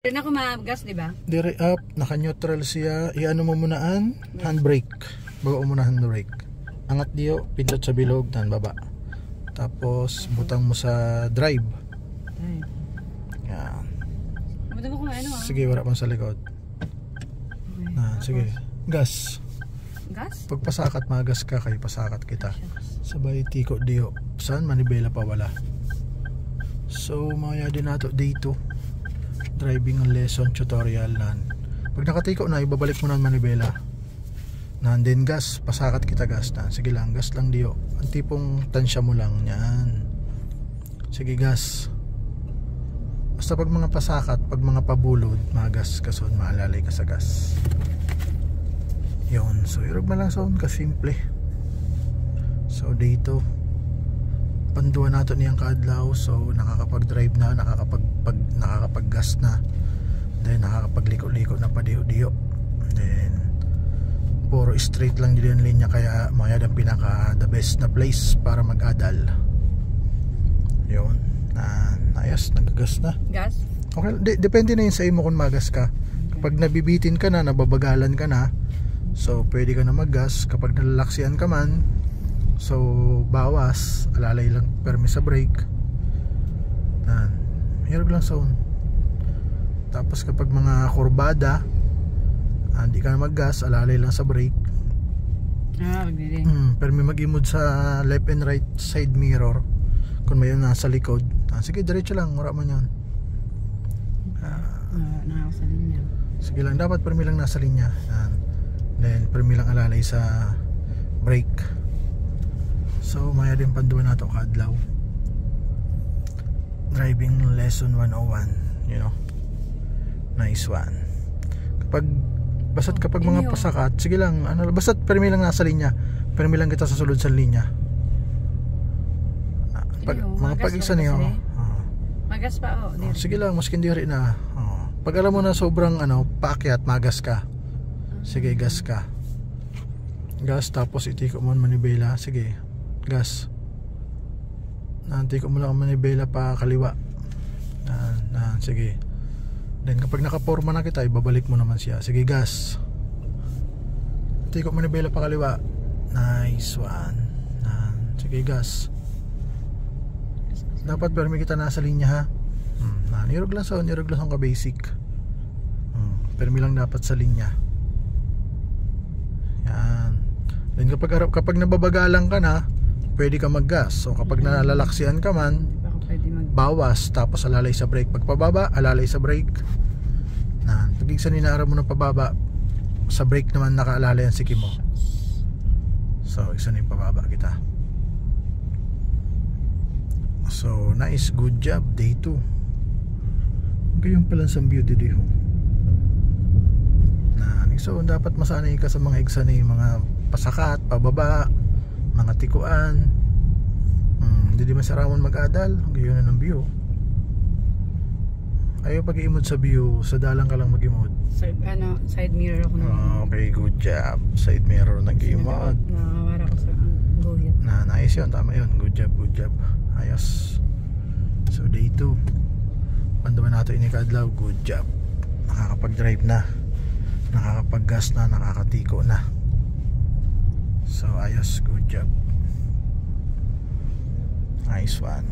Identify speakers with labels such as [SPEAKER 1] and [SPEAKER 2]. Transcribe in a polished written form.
[SPEAKER 1] Rin ako magas, di ba?
[SPEAKER 2] Dire up, naka-neutral siya. I-ano mo munaan, handbrake. Bago mo muna handbrake. Angat diyo, pindot sa bilog, tan baba. Tapos butang mo sa drive. Yan.
[SPEAKER 1] Butang mo kung ano
[SPEAKER 2] Sige, wala pang sa likod. Sige, gas.
[SPEAKER 1] Gas?
[SPEAKER 2] Pag pasakat, magas ka, kayo pasakat kita. Sabay tiko diyo. Saan manibela pa wala. So, maya din nato dito. Driving lesson tutorial nan. Pag nakatiko na, ibabalik mo na ang manibela. Nandin gas, pasakat kita gas na. Sige lang, gas lang diyo. Ang tipong tansya mo lang yan. Sige gas. Basta pag mga pasakat, pag mga pabulod, magas ka son, maalalay ka sa gas. Yun, so irog na lang son, kasimple. So dito panduan nato niyang kaadlaw, so nakakapag-drive na, nakakapag-gas na, then nakakapagliko-liko na pa diyo-diyo, then puro straight lang din yung linya, kaya mayad ang pinaka the best na place para mag-adal. Yun, ayos, nagagas na.
[SPEAKER 1] Gas?
[SPEAKER 2] Okay, depende na yun sa imo kung magas ka. Kapag nabibitin ka na, nababagalan ka na, so pwede ka na mag-gas. Kapag nalalaksian ka man, so bawas, alalay lang permi sa brake. Hirap lang sound. Tapos kapag mga kurbada, hindi ka na mag-gas, alalay lang sa brake. Permi mag-imod sa left and right side mirror kung may nasa likod. Sige, diretso lang, wala man yun.
[SPEAKER 1] Nasa linya.
[SPEAKER 2] Sige lang, dapat permi lang nasa linya. Then permi lang alalay sa brake. So maya din panduan nato kaadlaw. Driving lesson 101, you know. Nice one. Kapag mga pasakat, sige lang, basta't permi lang nasa linya. Permi lang kita sa sulod sa linya. Mga pag-isa niyo.
[SPEAKER 1] Magas pa
[SPEAKER 2] sige lang, maski hindi rin na. Pag alam mo na sobrang paakyat, magas ka. Sige, gas ka. Gas, tapos itiko mo manibela. Sige, gas. Nanti ko mo lang manibela pa kaliwa. Sige. Then kapag nakaporma na kita, ibabalik mo naman siya. Sige, gas. Itiko manibela pa kaliwa. Nice one. Sige, gas. Dapat permi kita nasa linya ha. Nirog lang ka basic. Permi lang dapat sa linya. Yan. Then kapag nababagalan ka na, pwede ka mag-gas. So kapag nalalaksian ka man, bawas, tapos alalay sa brake. Pag pababa, alalay sa brake. Pag iksan ninara mo ng pababa, sa brake naman nakaalalay ang siki mo. So iksan yung pababa kita. So nice, good job, day 2. Ganyan pala sa beauty day ho. So dapat masanay ka sa mga exam ni mga pasakat, pababa, mga tikuan. Hindi man saramon mag-adal, gayon na ng view. Ayaw pag-iimod sa view, sa dalang ka lang mag-imod.
[SPEAKER 1] Side mirror ako na.
[SPEAKER 2] Okay, good job. Side mirror nag-iimod.
[SPEAKER 1] Nakawara ko sa guhit.
[SPEAKER 2] Nice yun, tama yun. Good job. Ayos. So day 2, pandaman nato ini kaadlaw, good job. Nakakapag-drive na, nakakapag-gas na, nakakatiko na. So ayos, good job. Nice one.